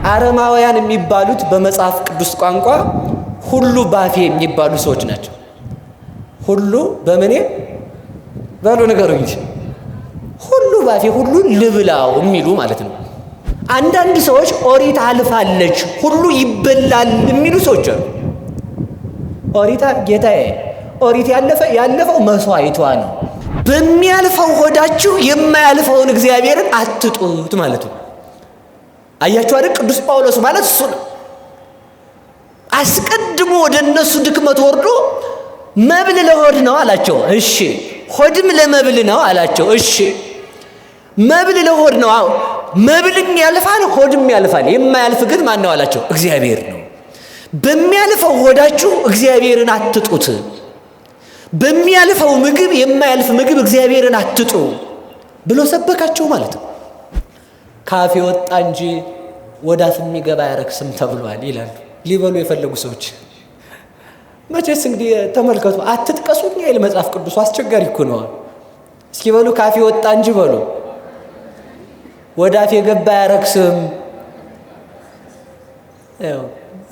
አረማውያን የሚባሉት በመጽሐፍ ቅዱስ ቋንቋ ሁሉ ባፌ የሚባሉ ሰዎች ናቸው። ሁሉ በምኔ በሉ ንገሩኝ። ሁሉ ባፌ ሁሉ ልብላው የሚሉ ማለት ነው። አንዳንድ ሰዎች ኦሪት አልፋለች ሁሉ ይበላል የሚሉ ሰዎች አሉ። ኦሪት ጌታዬ ኦሪት ያለፈው መስዋዕቷ ነው። በሚያልፈው ሆዳችሁ የማያልፈውን እግዚአብሔርን አትጡት ማለት ነው። አያችሁ አይደል? ቅዱስ ጳውሎስ ማለት እሱ ነው። አስቀድሞ ወደ እነሱ ድክመት ወርዶ መብል ለሆድ ነው አላቸው። እሺ። ሆድም ለመብል ነው አላቸው። እሺ። መብል ለሆድ ነው። አዎ መብልም ያልፋል፣ ሆድም ያልፋል። የማያልፍ ግን ማን ነው አላቸው? እግዚአብሔር ነው። በሚያልፈው ሆዳችሁ እግዚአብሔርን አትጡት። በሚያልፈው ምግብ የማያልፍ ምግብ እግዚአብሔርን አትጡ ብሎ ሰበካቸው ማለት ነው። ካፌ ወጣ እንጂ ወደ አፍ የሚገባ አያረክስም ተብሏል ይላሉ ሊበሉ የፈለጉ ሰዎች። መቼስ እንግዲህ ተመልከቱ፣ አትጥቀሱኝ ይል መጽሐፍ ቅዱስ። አስቸጋሪ እኮ ነው። እስኪ በሉ ካፌ ወጣ እንጂ በሉ ወደ አፍ የገባ አያረክስም።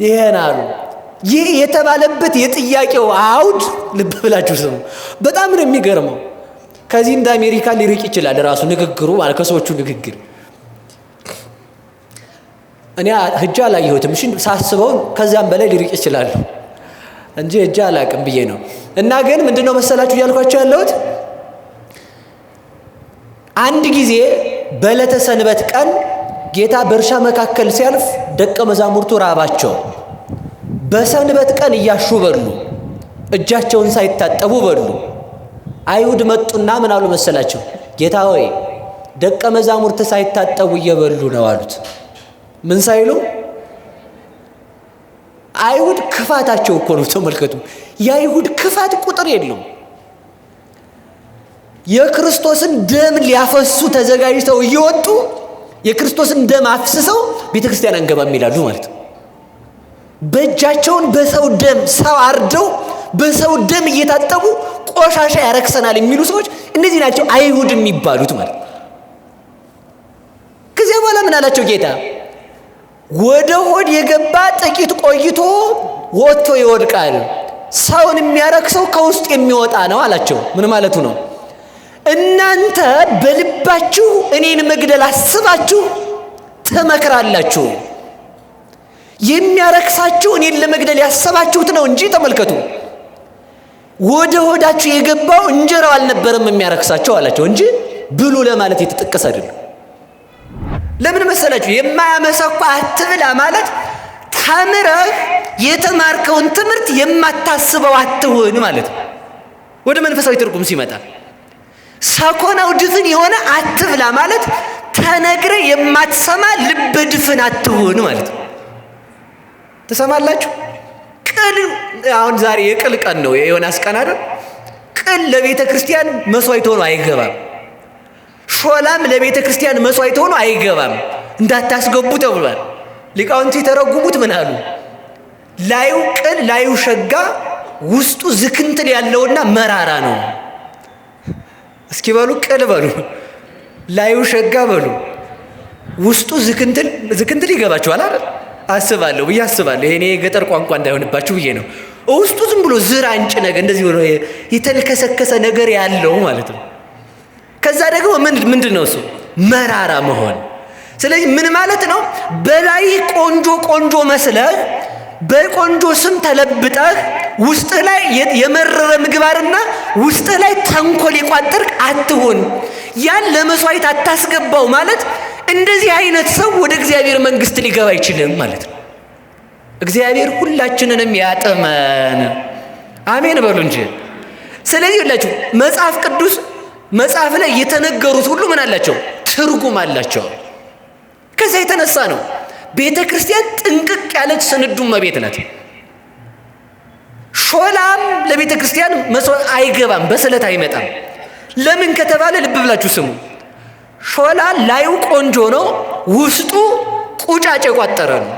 ይሄን አሉ። ይህ የተባለበት የጥያቄው አውድ ልብ ብላችሁ ስሙ። በጣም ነው የሚገርመው። ከዚህ እንደ አሜሪካ ሊርቅ ይችላል ራሱ ንግግሩ ማለት ከሰዎቹ ንግግር። እኔ ሂጄ አላየሁትም። እሺ ሳስበው ከዛም በላይ ሊርቅ ይችላል እንጂ ሂጄ አላቅም ብዬ ነው። እና ግን ምንድነው መሰላችሁ እያልኳቸው ያለሁት አንድ ጊዜ በዕለተ ሰንበት ቀን ጌታ በእርሻ መካከል ሲያልፍ ደቀ መዛሙርቱ ራባቸው። በሰንበት ቀን እያሹ በሉ፣ እጃቸውን ሳይታጠቡ በሉ። አይሁድ መጡና ምን አሉ መሰላቸው? ጌታ ሆይ ደቀ መዛሙርት ሳይታጠቡ እየበሉ ነው አሉት። ምን ሳይሉ? አይሁድ ክፋታቸው እኮ ነው። ተመልከቱ፣ የአይሁድ ክፋት ቁጥር የለውም። የክርስቶስን ደም ሊያፈሱ ተዘጋጅተው እየወጡ የክርስቶስን ደም አፍስሰው ቤተክርስቲያን አንገባም ይላሉ ማለት ነው። በእጃቸውን በሰው ደም ሰው አርደው በሰው ደም እየታጠቡ ቆሻሻ ያረክሰናል የሚሉ ሰዎች እነዚህ ናቸው አይሁድ የሚባሉት ማለት ነው። ከዚያ በኋላ ምን አላቸው ጌታ? ወደ ሆድ የገባ ጥቂት ቆይቶ ወጥቶ ይወድቃል፣ ሰውን የሚያረክሰው ከውስጥ የሚወጣ ነው አላቸው። ምን ማለቱ ነው? እናንተ በልባችሁ እኔን መግደል አስባችሁ ትመክራላችሁ። የሚያረክሳችሁ እኔን ለመግደል ያሰባችሁት ነው እንጂ ተመልከቱ፣ ወደ ሆዳችሁ የገባው እንጀራው አልነበረም የሚያረክሳቸው አላቸው እንጂ ብሉ ለማለት የተጠቀሰ አይደለም። ለምን መሰላችሁ? የማያመሰኳ አትብላ ማለት ተምረህ የተማርከውን ትምህርት የማታስበው አትሁን ማለት ነው። ወደ መንፈሳዊ ትርጉም ሲመጣ ሰኮናው ድፍን የሆነ አትብላ ማለት ተነግረ የማትሰማ ልብ ድፍን አትሁን ማለት ነው። ትሰማላችሁ? ቅል አሁን ዛሬ የቅል ቀን ነው፣ የዮናስ ቀን አይደል? ቅል ለቤተ ክርስቲያን መስዋዕት ሆኖ አይገባም። ሾላም ለቤተ ክርስቲያን መስዋዕት ሆኖ አይገባም፣ እንዳታስገቡ ተብሏል። ሊቃውንት የተረጉሙት ምን አሉ? ላዩ ቅል ላዩ ሸጋ ውስጡ ዝክንትል ያለውና መራራ ነው። እስኪ በሉ ቅል በሉ፣ ላዩ ሸጋ በሉ፣ ውስጡ ዝክንትል ይገባችኋል አይደል? አስባለሁ ብዬ አስባለሁ። ይሄ የገጠር ቋንቋ እንዳይሆንባችሁ ብዬ ነው። ውስጡ ዝም ብሎ ዝር አንጭ ነገር እንደዚህ ሆኖ የተልከሰከሰ ነገር ያለው ማለት ነው። ከዛ ደግሞ ምንድን ነው እሱ? መራራ መሆን። ስለዚህ ምን ማለት ነው? በላይ ቆንጆ መስለህ በቆንጆ ስም ተለብጠህ ውስጥህ ላይ የመረረ ምግባርና ውስጥህ ላይ ተንኮል የቋጠርክ አትሁን። ያን ለመስዋዕት አታስገባው ማለት እንደዚህ አይነት ሰው ወደ እግዚአብሔር መንግስት ሊገባ አይችልም ማለት ነው። እግዚአብሔር ሁላችንንም ያጥመን። አሜን በሉ እንጂ። ስለዚህ ሁላችሁ መጽሐፍ ቅዱስ መጽሐፍ ላይ የተነገሩት ሁሉ ምን አላቸው? ትርጉም አላቸው። ከዛ የተነሳ ነው ቤተ ክርስቲያን ጥንቅቅ ያለች ስንዱ እመቤት ናት። ሾላም ለቤተ ክርስቲያን መስዋዕት አይገባም፣ በስለት አይመጣም። ለምን ከተባለ ልብ ብላችሁ ስሙ። ሾላ ላዩ ቆንጆ ነው፣ ውስጡ ቁጫጭ የቋጠረ ነው።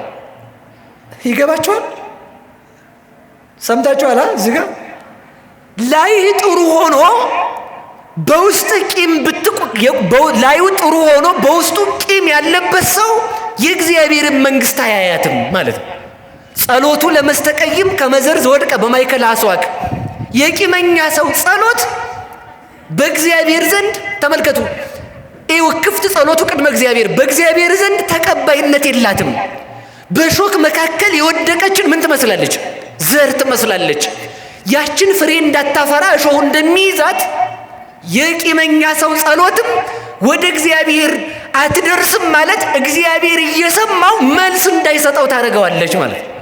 ይገባችኋል? ሰምታችኋል? እዚህ ጋር ላይ ጥሩ ሆኖ በውስጥ ቂም ላዩ ጥሩ ሆኖ በውስጡ ቂም ያለበት ሰው የእግዚአብሔርን መንግሥት አያያትም ማለት ነው። ጸሎቱ ለመስተቀይም ከመዘርዝ ወድቀ በማይከል አስዋክ። የቂመኛ ሰው ጸሎት በእግዚአብሔር ዘንድ ተመልከቱ፣ ይኸው ክፍት ጸሎቱ ቅድመ እግዚአብሔር በእግዚአብሔር ዘንድ ተቀባይነት የላትም። በሾክ መካከል የወደቀችን ምን ትመስላለች? ዘር ትመስላለች። ያችን ፍሬ እንዳታፈራ እሾሁ እንደሚይዛት የቂመኛ ሰው ጸሎትም ወደ እግዚአብሔር አትደርስም ማለት እግዚአብሔር እየሰማው መልስ እንዳይሰጠው ታደርገዋለች ማለት ነው።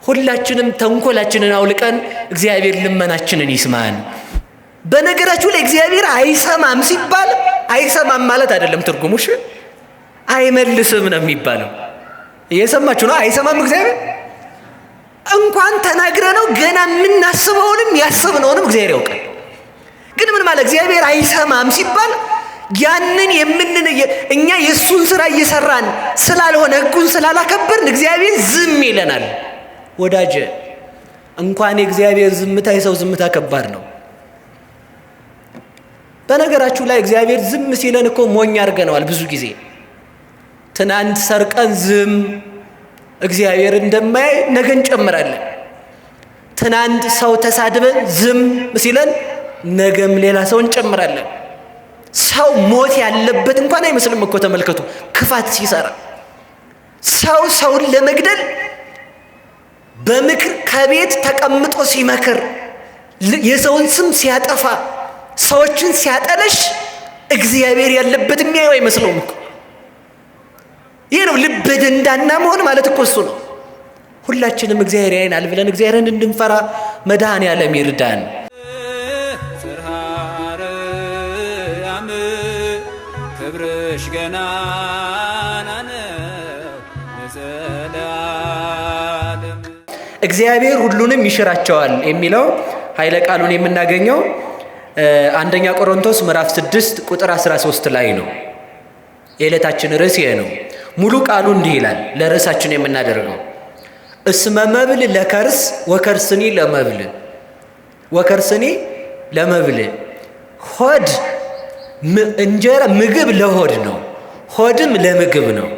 ሁላችንም ተንኮላችንን አውልቀን እግዚአብሔር ልመናችንን ይስማን። በነገራችሁ ላይ እግዚአብሔር አይሰማም ሲባል አይሰማም ማለት አይደለም ትርጉሙ። እሺ አይመልስም ነው የሚባለው። እየሰማችሁ ነው? አይሰማም እግዚአብሔር። እንኳን ተናግረ ነው ገና የምናስበውንም ያስብነውንም እግዚአብሔር ያውቃል። ግን ምን ማለት እግዚአብሔር አይሰማም ሲባል ያንን እኛ የእሱን ስራ እየሰራን ስላልሆነ ሕጉን ስላላከበርን እግዚአብሔር ዝም ይለናል። ወዳጀ እንኳን የእግዚአብሔር ዝምታ የሰው ዝምታ ከባድ ነው። በነገራችሁ ላይ እግዚአብሔር ዝም ሲለን እኮ ሞኝ አድርገነዋል። ብዙ ጊዜ ትናንት ሰርቀን ዝም እግዚአብሔር እንደማያይ ነገ እንጨምራለን። ትናንት ሰው ተሳድበን ዝም ሲለን ነገም ሌላ ሰው እንጨምራለን። ሰው ሞት ያለበት እንኳን አይመስልም እኮ ተመልከቱ፣ ክፋት ሲሰራ ሰው ሰውን ለመግደል በምክር ከቤት ተቀምጦ ሲመክር የሰውን ስም ሲያጠፋ ሰዎችን ሲያጠለሽ እግዚአብሔር ያለበት የሚያየው አይመስለውም እኮ። ይህ ነው ልበ ደንዳና መሆን ማለት እኮ እሱ ነው። ሁላችንም እግዚአብሔር ያይናል ብለን እግዚአብሔርን እንድንፈራ መድኃኔዓለም ይርዳን። ክብርሽ ገናና ነው ለዘላለም። እግዚአብሔር ሁሉንም ይሽራቸዋል የሚለው ኃይለ ቃሉን የምናገኘው አንደኛ ቆሮንቶስ ምዕራፍ 6 ቁጥር 13 ላይ ነው። የዕለታችን ርዕስ ይሄ ነው። ሙሉ ቃሉ እንዲህ ይላል። ለርዕሳችን የምናደርገው እስመ መብል ለከርስ ወከርስኒ ለመብል፣ ወከርስኒ ለመብል። ሆድ እንጀራ ምግብ ለሆድ ነው፣ ሆድም ለምግብ ነው።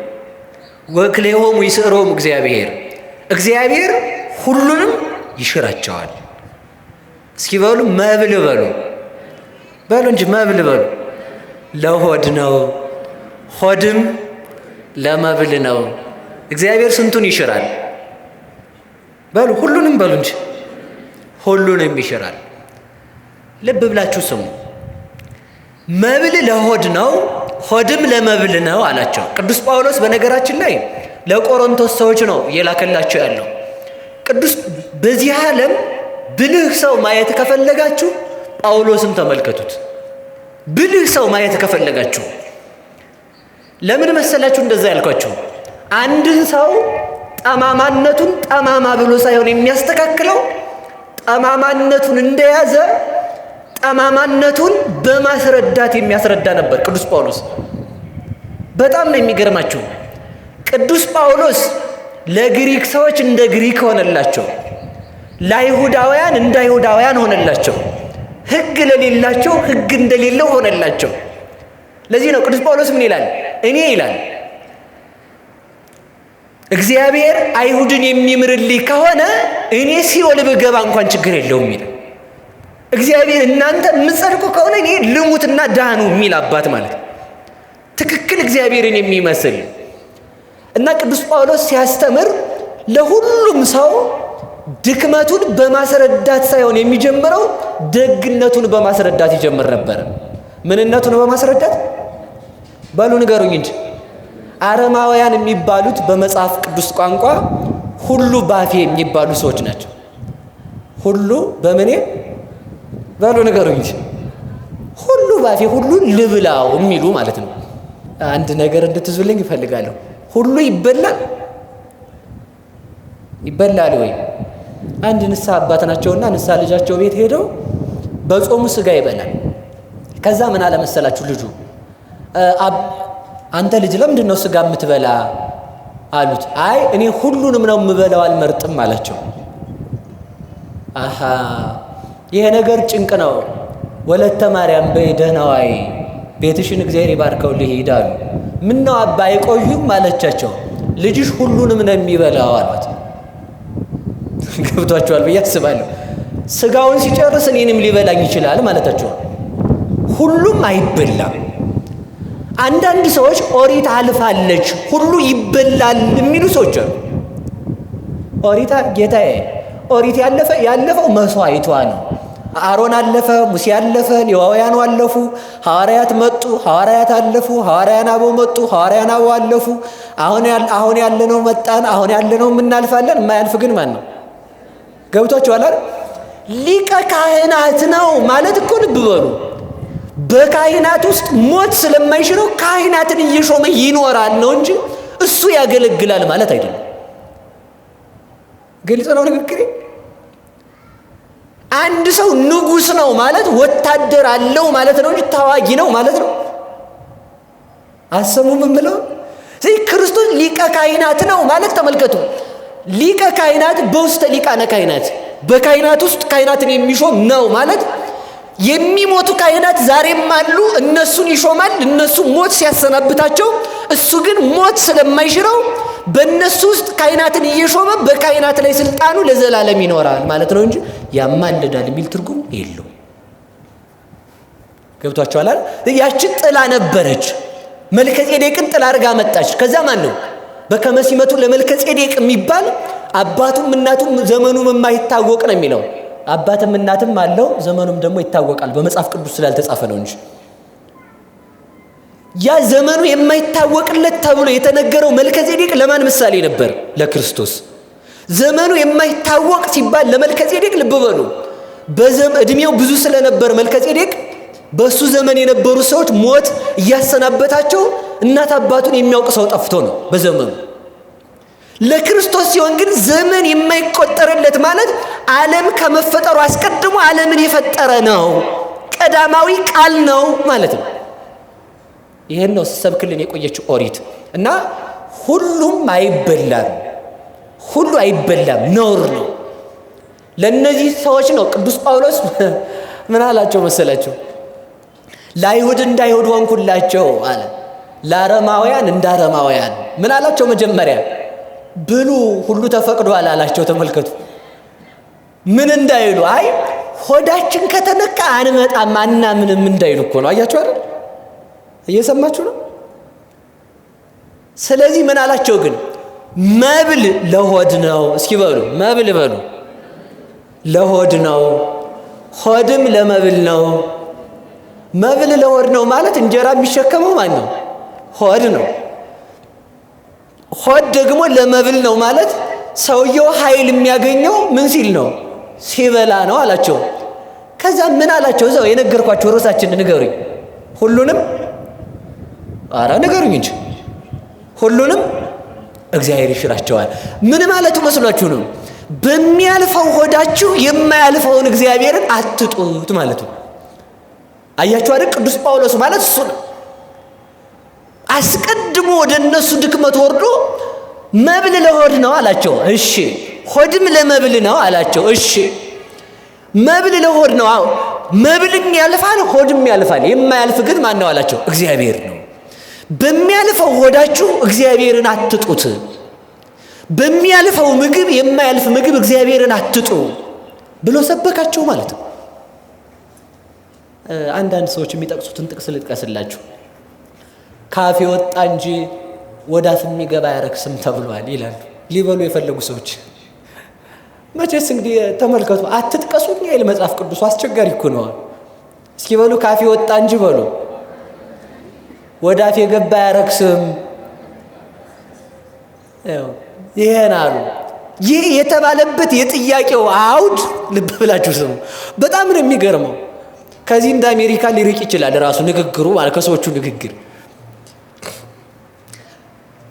ወክሌሆሙ ይስዕሮሙ እግዚአብሔር፣ እግዚአብሔር ሁሉንም ይሽራቸዋል። እስኪ በሉ መብል በሉ በሉ እንጂ መብል በሉ። ለሆድ ነው፣ ሆድም ለመብል ነው። እግዚአብሔር ስንቱን ይሽራል? በሉ ሁሉንም በሉ እንጂ ሁሉንም ይሽራል። ልብ ብላችሁ ስሙ። መብል ለሆድ ነው፣ ሆድም ለመብል ነው አላቸው ቅዱስ ጳውሎስ። በነገራችን ላይ ለቆሮንቶስ ሰዎች ነው እየላከላቸው ያለው። ቅዱስ በዚህ ዓለም ብልህ ሰው ማየት ከፈለጋችሁ ጳውሎስን ተመልከቱት። ብልህ ሰው ማየት ከፈለጋችሁ ለምን መሰላችሁ እንደዛ ያልኳችሁ? አንድን ሰው ጠማማነቱን ጠማማ ብሎ ሳይሆን የሚያስተካክለው ጠማማነቱን እንደያዘ ጠማማነቱን በማስረዳት የሚያስረዳ ነበር ቅዱስ ጳውሎስ። በጣም ነው የሚገርማችሁ። ቅዱስ ጳውሎስ ለግሪክ ሰዎች እንደ ግሪክ ሆነላቸው፣ ለአይሁዳውያን እንደ አይሁዳውያን ሆነላቸው፣ ሕግ ለሌላቸው ሕግ እንደሌለው ሆነላቸው። ለዚህ ነው ቅዱስ ጳውሎስ ምን ይላል? እኔ ይላል እግዚአብሔር አይሁድን የሚምርልኝ ከሆነ እኔ ሲኦል ብገባ እንኳን ችግር የለውም ይላል። እግዚአብሔር እናንተ የምትጸድቁ ከሆነ እኔ ልሙትና ዳኑ የሚል አባት ማለት ትክክል እግዚአብሔርን የሚመስል እና ቅዱስ ጳውሎስ ሲያስተምር ለሁሉም ሰው ድክመቱን በማስረዳት ሳይሆን የሚጀምረው ደግነቱን በማስረዳት ይጀምር ነበር። ምንነቱን በማስረዳት በሉ ንገሩኝ እንጂ። አረማውያን የሚባሉት በመጽሐፍ ቅዱስ ቋንቋ ሁሉ ባፌ የሚባሉ ሰዎች ናቸው። ሁሉ በምኔ በሉ ንገሩኝ እንጂ። ሁሉ ባፌ፣ ሁሉ ልብላው የሚሉ ማለት ነው። አንድ ነገር እንድትዙልኝ ይፈልጋለሁ። ሁሉ ይበላል ይበላል ወይ? አንድ ንስሐ አባት ናቸውና ንስሐ ልጃቸው ቤት ሄደው በጾሙ ስጋ ይበላል። ከዛ ምን አለ መሰላችሁ ልጁ፣ አንተ ልጅ ለምንድን ነው ስጋ የምትበላ አሉት። አይ እኔ ሁሉንም ነው የምበላው አልመርጥም አላቸው። አሃ ይሄ ነገር ጭንቅ ነው። ወለተ ማርያም በይ ደህና ዋይ፣ ቤትሽን እግዚአብሔር ይባርከው ልሂድ አሉ። ምን ነው አባ አይቆዩም አለቻቸው። ልጅሽ ሁሉንም ነው የሚበላው አሏት። ገብቷቸዋል ብዬ አስባለሁ። ስጋውን ሲጨርስ እኔንም ሊበላኝ ይችላል ማለታቸው። ሁሉም አይበላም። አንዳንድ ሰዎች ኦሪት አልፋለች ሁሉ ይበላል የሚሉ ሰዎች አሉ። ኦሪት ጌታዬ ኦሪት ያለፈው መስዋዕቷ ነው። አሮን አለፈ፣ ሙሴ አለፈ፣ ሌዋውያኑ አለፉ፣ ሐዋርያት መጡ፣ ሐዋርያት አለፉ፣ ሐዋርያን አበው መጡ፣ ሐዋርያን አበው አለፉ። አሁን ያለነው መጣን፣ አሁን ያለነው እናልፋለን። የማያልፍ ግን ማን ነው? ገብቷችኋል አይደል? ሊቀ ካህናት ነው ማለት እኮ ልብ በሉ። በካህናት ውስጥ ሞት ስለማይሽረው ካህናትን እየሾመ ይኖራል ነው እንጂ እሱ ያገለግላል ማለት አይደለም። ግልጽ ነው ንግግሬ? አንድ ሰው ንጉስ ነው ማለት ወታደር አለው ማለት ነው እንጂ ታዋጊ ነው ማለት ነው። አሰሙም ምለው ስለዚህ ክርስቶስ ሊቀ ካህናት ነው ማለት ተመልከቱ። ሊቀ ካህናት በውስተ ሊቃነ ካህናት በካህናት ውስጥ ካህናትን የሚሾም ነው ማለት የሚሞቱ ካህናት ዛሬም አሉ፣ እነሱን ይሾማል። እነሱ ሞት ሲያሰናብታቸው እሱ ግን ሞት ስለማይሽረው በእነሱ ውስጥ ካህናትን እየሾመ በካህናት ላይ ስልጣኑ ለዘላለም ይኖራል ማለት ነው እንጂ ያማልዳል የሚል ትርጉም የለው። ገብቷችኋል አይደል? ያቺ ጥላ ነበረች፣ መልከጼዴቅን ጥላ አድርጋ መጣች። ከዛ ማን ነው በከመ ሲመቱ ለመልከጼዴቅ የሚባል አባቱም እናቱም ዘመኑም የማይታወቅ ነው የሚለው። አባትም እናትም አለው፣ ዘመኑም ደግሞ ይታወቃል። በመጽሐፍ ቅዱስ ስላልተጻፈ ነው እንጂ ያ ዘመኑ የማይታወቅለት ተብሎ የተነገረው መልከጼዴቅ ለማን ምሳሌ ነበር? ለክርስቶስ። ዘመኑ የማይታወቅ ሲባል ለመልከጼዴቅ ልብ በሉ፣ እድሜው ብዙ ስለነበር መልከጼዴቅ በሱ ዘመን የነበሩ ሰዎች ሞት እያሰናበታቸው እናት አባቱን የሚያውቅ ሰው ጠፍቶ ነው በዘመኑ። ለክርስቶስ ሲሆን ግን ዘመን የማይቆጠርለት ማለት ዓለም ከመፈጠሩ አስቀድሞ ዓለምን የፈጠረ ነው። ቀዳማዊ ቃል ነው ማለት ነው። ይሄን ነው ሲሰብክልን የቆየችው ኦሪት። እና ሁሉም አይበላም፣ ሁሉ አይበላም፣ ነውር ነው። ለነዚህ ሰዎች ነው ቅዱስ ጳውሎስ ምን አላቸው መሰላቸው? ለአይሁድ እንዳይሁድ ሆንኩላቸው አለ፣ ለአረማውያን እንዳረማውያን። ምን አላቸው መጀመሪያ? ብሉ ሁሉ ተፈቅዷል አላቸው። ተመልከቱ ምን እንዳይሉ፣ አይ ሆዳችን ከተነካ አንመጣም አናምንም እንዳይሉ እኮ ነው። አያችሁ አይደል? እየሰማችሁ ነው። ስለዚህ ምን አላቸው ግን? መብል ለሆድ ነው። እስኪ በሉ መብል በሉ። ለሆድ ነው፣ ሆድም ለመብል ነው። መብል ለሆድ ነው ማለት እንጀራ የሚሸከመው ማን ነው? ሆድ ነው። ሆድ ደግሞ ለመብል ነው ማለት ሰውየው ኃይል የሚያገኘው ምን ሲል ነው? ሲበላ ነው አላቸው። ከዛ ምን አላቸው? እዛው የነገርኳቸው ርዕሳችን ንገሩኝ። ሁሉንም አረ ንገሩኝ እንጂ ሁሉንም እግዚአብሔር ይሽራቸዋል። ምን ማለቱ መስሏችሁ ነው? በሚያልፈው ሆዳችሁ የማያልፈውን እግዚአብሔርን አትጡት ማለቱ። አያችሁ አይደል? ቅዱስ ጳውሎስ ማለት እሱ ነው። አስቀድሞ ወደ እነሱ ድክመት ወርዶ መብል ለሆድ ነው አላቸው። እሺ ሆድም ለመብል ነው አላቸው። እሺ መብል ለሆድ ነው። አዎ መብልም ያልፋል፣ ሆድም ያልፋል። የማያልፍ ግን ማን ነው አላቸው? እግዚአብሔር ነው። በሚያልፈው ሆዳችሁ እግዚአብሔርን አትጡት። በሚያልፈው ምግብ የማያልፍ ምግብ እግዚአብሔርን አትጡ ብሎ ሰበካቸው ማለት ነው። አንዳንድ ሰዎች የሚጠቅሱትን ጥቅስ ልጥቀስላችሁ። ካፌ ወጣ እንጂ ወደ አፍ የሚገባ አያረክስም ተብሏል ይላሉ ሊበሉ የፈለጉ ሰዎች። መቼስ እንግዲህ ተመልከቱ፣ አትጥቀሱኝ ይል መጽሐፍ ቅዱስ። አስቸጋሪ እኮ ነው። እስኪ በሉ ካፌ ወጣ እንጂ በሉ ወደ አፍ የገባ አያረክስም። ይሄን አሉ። ይህ የተባለበት የጥያቄው አውድ ልብ ብላችሁ ስሙ። በጣም ነው የሚገርመው። ከዚህ እንደ አሜሪካ ሊርቅ ይችላል ራሱ ንግግሩ ማለት ከሰዎቹ ንግግር።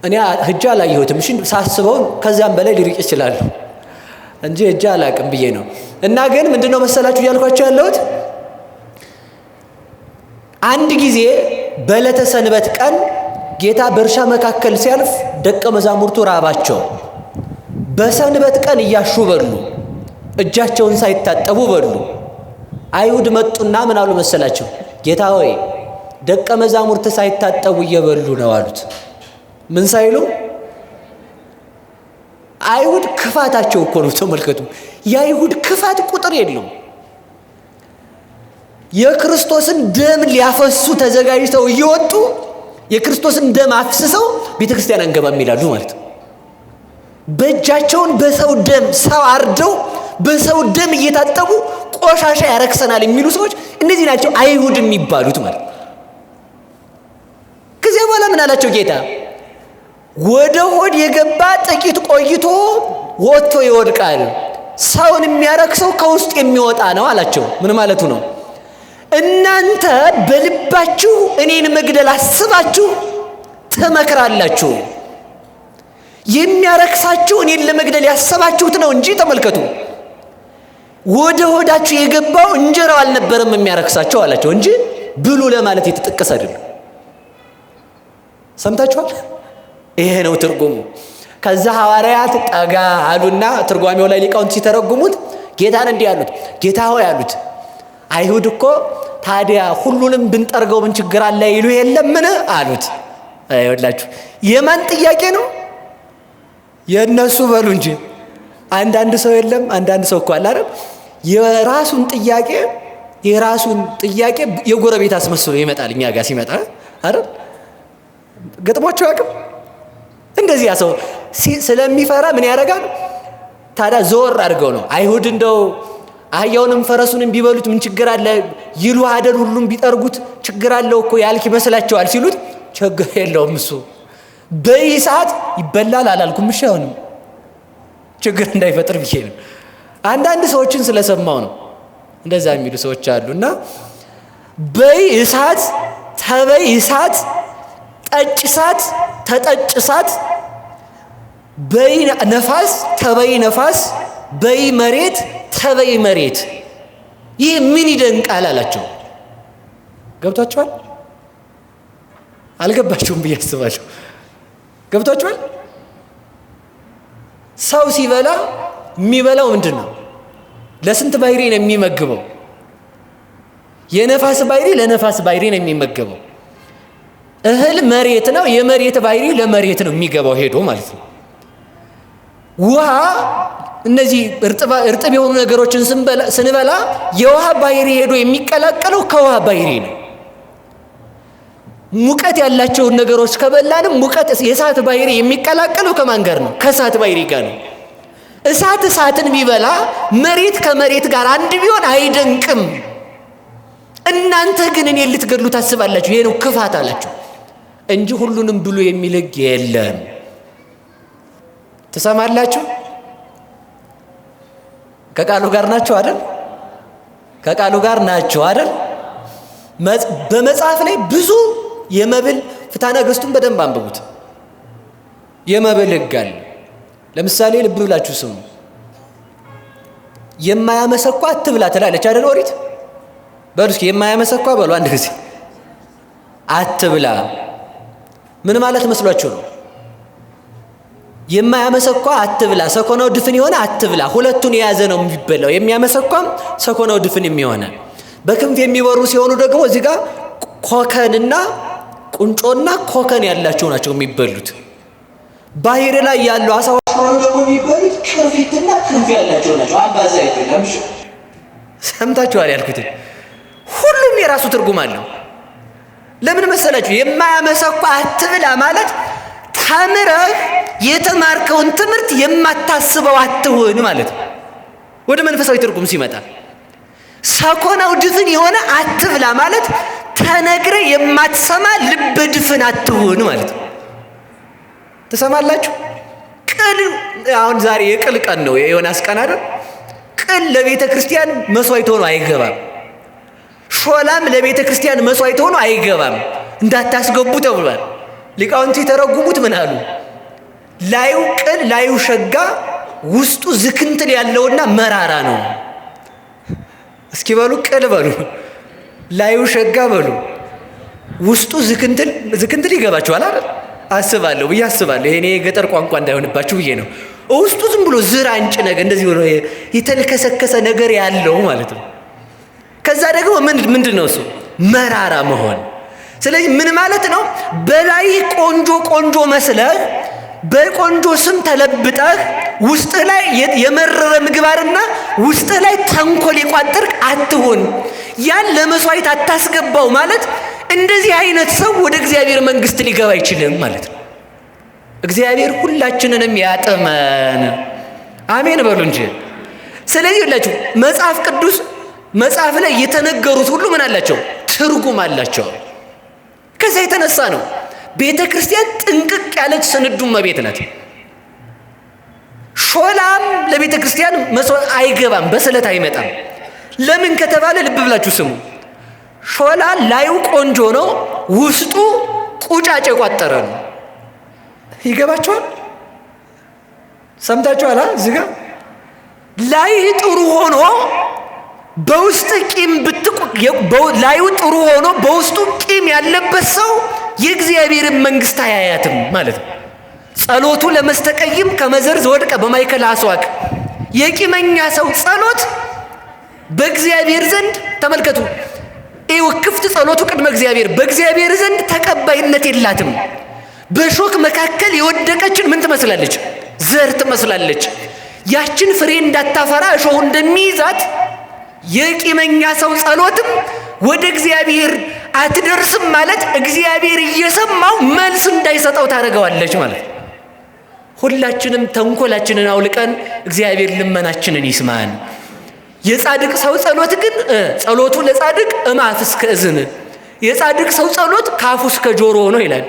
እኔ ህጃ አላየሁትም። እሺ ሳስበው ከዚያም በላይ ሊርቅ ይችላል እንጂ ህጃ አላቅም ብዬ ነው። እና ግን ምንድነው መሰላችሁ ያልኳቸው ያለሁት አንድ ጊዜ በዕለተ ሰንበት ቀን ጌታ በእርሻ መካከል ሲያልፍ ደቀ መዛሙርቱ ራባቸው። በሰንበት ቀን እያሹ በሉ፣ እጃቸውን ሳይታጠቡ በሉ። አይሁድ መጡና ምን አሉ መሰላቸው? ጌታ ሆይ ደቀ መዛሙርት ሳይታጠቡ እየበሉ ነው አሉት። ምን ሳይሉ? አይሁድ ክፋታቸው እኮ ነው። ተመልከቱ፣ የአይሁድ ክፋት ቁጥር የለውም። የክርስቶስን ደም ሊያፈሱ ተዘጋጅተው እየወጡ የክርስቶስን ደም አፍስሰው ቤተክርስቲያን አንገባም ይላሉ ማለት ነው። በእጃቸውን በሰው ደም ሰው አርደው በሰው ደም እየታጠቡ ቆሻሻ ያረክሰናል የሚሉ ሰዎች እነዚህ ናቸው አይሁድ የሚባሉት ማለት ነው። ከዚያ በኋላ ምን አላቸው ጌታ? ወደ ሆድ የገባ ጥቂት ቆይቶ ወጥቶ ይወድቃል፣ ሰውን የሚያረክሰው ከውስጥ የሚወጣ ነው አላቸው። ምን ማለቱ ነው? እናንተ በልባችሁ እኔን መግደል አስባችሁ ትመክራላችሁ። የሚያረክሳችሁ እኔን ለመግደል ያሰባችሁት ነው እንጂ ተመልከቱ፣ ወደ ሆዳችሁ የገባው እንጀራው አልነበረም የሚያረክሳቸው አላቸው እንጂ ብሉ ለማለት የተጠቀሰ አይደለም። ሰምታችኋል? ይሄ ነው ትርጉሙ። ከዛ ሐዋርያት ጠጋ አሉና ትርጓሜው ላይ ሊቃውንት ሲተረጉሙት ጌታን እንዲህ አሉት፣ ጌታ ሆይ አሉት፣ አይሁድ እኮ ታዲያ ሁሉንም ብንጠርገው ምን ችግር አለ ይሉ የለምን አሉት። አይወላችሁ የማን ጥያቄ ነው? የነሱ በሉ እንጂ አንዳንድ ሰው የለም። አንዳንድ ሰው እኮ አለ አይደል? የራሱን ጥያቄ የጎረቤት አስመስሎ ይመጣል እኛ ጋር ሲመጣ አይደል? ገጥሟቸው ያውቅም? እንደዚህ ያ ሰው ስለሚፈራ ምን ያደርጋል ታዲያ? ዞር አድርገው ነው አይሁድ እንደው አህያውንም ፈረሱንም ቢበሉት ምን ችግር አለ ይሉ አይደል? ሁሉም ቢጠርጉት ችግር አለው እኮ ያልክ ይመስላቸዋል ሲሉት ችግር የለውም እሱ በይሳት ይበላል አላልኩም። እሺ አሁንም ችግር እንዳይፈጥር ብዬ ነው። አንዳንድ ሰዎችን ስለሰማው ነው እንደዛ የሚሉ ሰዎች አሉና በይ እሳት ተበይ እሳት ጠጭ እሳት ተጠጭ እሳት በይ ነፋስ ተበይ ነፋስ በይ መሬት ተበይ መሬት። ይህ ምን ይደንቃል አላቸው። ገብቷችኋል? አልገባችሁም ብዬ አስባለሁ። ገብቷችኋል? ሰው ሲበላ የሚበላው ምንድን ነው? ለስንት ባህሪ ነው የሚመግበው? የነፋስ ባህሪ ለነፋስ ባህሪ ነው የሚመገበው። እህል መሬት ነው፣ የመሬት ባህሪ ለመሬት ነው የሚገባው ሄዶ ማለት ነው። ውሃ እነዚህ እርጥብ የሆኑ ነገሮችን ስንበላ የውሃ ባህሪ ሄዶ የሚቀላቀለው ከውሃ ባህሪ ነው። ሙቀት ያላቸውን ነገሮች ከበላንም ሙቀት የእሳት ባህሪ የሚቀላቀለው ከማን ጋር ነው? ከእሳት ባህሪ ጋር ነው። እሳት እሳትን ቢበላ መሬት ከመሬት ጋር አንድ ቢሆን አይደንቅም። እናንተ ግን እኔን ልትገድሉ ታስባላችሁ። ይሄ ነው ክፋት አላቸው እንጂ ሁሉንም ብሉ የሚል ሕግ የለም። ትሰማላችሁ? ከቃሉ ጋር ናቸው አይደል? ከቃሉ ጋር ናቸው አይደል? በመጽሐፍ ላይ ብዙ የመብል ፍትሐ ነገሥቱን በደንብ አንብቡት። የመብል ሕግ አለ። ለምሳሌ ልብ ብላችሁ ስሙ። የማያመሰኳ አትብላ ትላለች አይደል ኦሪት? በሉ እስኪ የማያመሰኳ በሉ አንድ ጊዜ አትብላ። ምን ማለት መስሏችሁ ነው? የማያመሰኳ አትብላ፣ ሰኮናው ድፍን የሆነ አትብላ። ሁለቱን የያዘ ነው የሚበላው። የሚያመሰኳም ሰኮናው ድፍን የሚሆነ። በክንፍ የሚበሩ ሲሆኑ ደግሞ እዚህ ጋር ኮከንና ቁንጮና ኮከን ያላቸው ናቸው የሚበሉት። ባህር ላይ ያለው አሳዎች ደግሞ የሚበሉት ቅርፊትና ክንፍ ያላቸው ናቸው። አባዛ አይደለም። ሰምታችኋል ያልኩትን። ሁሉም የራሱ ትርጉም አለው። ለምን መሰላችሁ? የማያመሰኳ አትብላ ማለት ተምረህ የተማርከውን ትምህርት የማታስበው አትሁን ማለት ነው። ወደ መንፈሳዊ ትርጉም ሲመጣ ሰኮናው ድፍን የሆነ አትብላ ማለት ተነግረ የማትሰማ ልብ ድፍን አትሁን ማለት ነው። ትሰማላችሁ? ቅል አሁን ዛሬ የቅል ቀን ነው፣ የዮናስ ቀን አይደል? ቅል ለቤተ ክርስቲያን መስዋዕት ሆኖ አይገባም። ሾላም ለቤተ ክርስቲያን መስዋዕት ሆኖ አይገባም፣ እንዳታስገቡ ተብሏል። ሊቃውንት የተረጉሙት ምን አሉ? ላዩ ቅል ላዩ ሸጋ ውስጡ ዝክንትል ያለውና መራራ ነው። እስኪ በሉ ቅል በሉ፣ ላዩ ሸጋ በሉ፣ ውስጡ ዝክንትል ይገባችኋል አይደል? አስባለሁ ብዬ አስባለሁ። ይሄ የገጠር ቋንቋ እንዳይሆንባችሁ ብዬ ነው። ውስጡ ዝም ብሎ ዝራንጭ ነገር እንደዚህ ብሎ የተልከሰከሰ ነገር ያለው ማለት ነው። ከዛ ደግሞ ምንድን ነው እሱ? መራራ መሆን። ስለዚህ ምን ማለት ነው? በላይ ቆንጆ ቆንጆ መስለህ በቆንጆ ስም ተለብጠህ ውስጥህ ላይ የመረረ ምግባርና ውስጥህ ላይ ተንኮል የቋጠርክ አትሁን። ያን ለመስዋዕት አታስገባው ማለት እንደዚህ አይነት ሰው ወደ እግዚአብሔር መንግሥት ሊገባ አይችልም ማለት ነው። እግዚአብሔር ሁላችንንም ያጥመን። አሜን በሉ እንጂ። ስለዚህ ሁላችሁ መጽሐፍ ቅዱስ መጽሐፍ ላይ የተነገሩት ሁሉ ምን አላቸው? ትርጉም አላቸው። ከዛ የተነሳ ነው ቤተ ክርስቲያን ጥንቅቅ ያለች ስንዱ እመቤት ናት። ሾላም ለቤተ ክርስቲያን መስዋዕት አይገባም፣ በስለት አይመጣም። ለምን ከተባለ ልብ ብላችሁ ስሙ። ሾላ ላዩ ቆንጆ ነው፣ ውስጡ ቁጫጭ የቋጠረ ነው። ይገባችኋል? ሰምታችኋል? እዚህ ጋር ላይ ጥሩ ሆኖ በውስጥ ቂም ላዩ ጥሩ ሆኖ በውስጡ ቂም ያለበት ሰው የእግዚአብሔርን መንግሥት አያያትም ማለት ነው። ጸሎቱ ለመስተቀይም ከመዘርዝ ወድቀ በማይከል አስዋክ። የቂመኛ ሰው ጸሎት በእግዚአብሔር ዘንድ ተመልከቱ፣ ክፍት ጸሎቱ ቅድመ እግዚአብሔር በእግዚአብሔር ዘንድ ተቀባይነት የላትም። በሾክ መካከል የወደቀችን ምን ትመስላለች? ዘር ትመስላለች። ያችን ፍሬ እንዳታፈራ እሾሁ እንደሚይዛት የቂመኛ ሰው ጸሎትም ወደ እግዚአብሔር አትደርስም ማለት እግዚአብሔር እየሰማው መልስ እንዳይሰጠው ታደርገዋለች ማለት። ሁላችንም ተንኮላችንን አውልቀን እግዚአብሔር ልመናችንን ይስማን። የጻድቅ ሰው ጸሎት ግን ጸሎቱ ለጻድቅ እማፍ እስከ እዝን፣ የጻድቅ ሰው ጸሎት ካፉ እስከ ጆሮ ነው ይላል።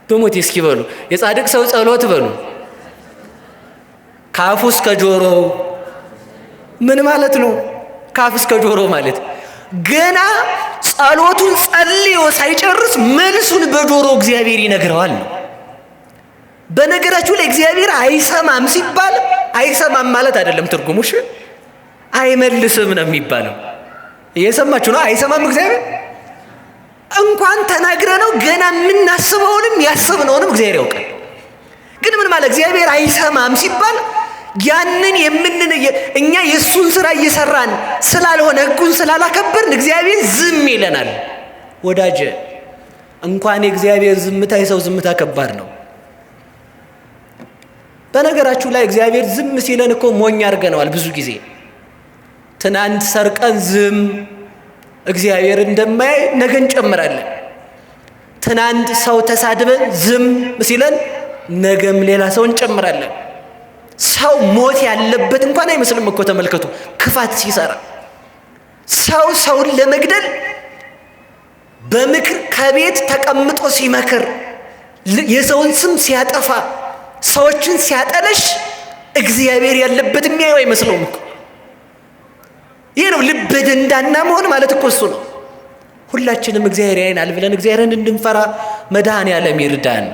በሞት እስኪ በሉ የጻድቅ ሰው ጸሎት በሉ ካፉ እስከ ጆሮ ምን ማለት ነው? ካፍ እስከ ጆሮ ማለት ገና ጸሎቱን ጸልዮ ሳይጨርስ መልሱን በጆሮ እግዚአብሔር ይነግረዋል ነው። በነገራችሁ ላይ እግዚአብሔር አይሰማም ሲባል አይሰማም ማለት አይደለም ትርጉሙ። እሺ አይመልስም ነው የሚባለው። እየሰማችሁ ነው? አይሰማም እግዚአብሔር እንኳን ተናግረ ነው ገና የምናስበውንም ያስብነውንም እግዚአብሔር ያውቃል። ግን ምን ማለት እግዚአብሔር አይሰማም ሲባል ያንን እኛ የእሱን ስራ እየሰራን ስላልሆነ ሕጉን ስላላከበርን እግዚአብሔር ዝም ይለናል። ወዳጀ እንኳን የእግዚአብሔር ዝምታ የሰው ዝምታ ከባድ ነው። በነገራችሁ ላይ እግዚአብሔር ዝም ሲለን እኮ ሞኝ አድርገነዋል። ብዙ ጊዜ ትናንት ሰርቀን ዝም እግዚአብሔር እንደማያይ ነገ እንጨምራለን። ትናንት ሰው ተሳድበን ዝም ሲለን ነገም ሌላ ሰው እንጨምራለን። ሰው ሞት ያለበት እንኳን አይመስልም እኮ ተመልከቱ። ክፋት ሲሰራ ሰው ሰውን ለመግደል በምክር ከቤት ተቀምጦ ሲመክር፣ የሰውን ስም ሲያጠፋ፣ ሰዎችን ሲያጠለሽ እግዚአብሔር ያለበት የሚያየው አይመስለውም እኮ። ይህ ነው ልበ ደንዳና መሆን ማለት እኮ እሱ ነው። ሁላችንም እግዚአብሔር ያይናል ብለን እግዚአብሔርን እንድንፈራ መድኃኔዓለም ይርዳን።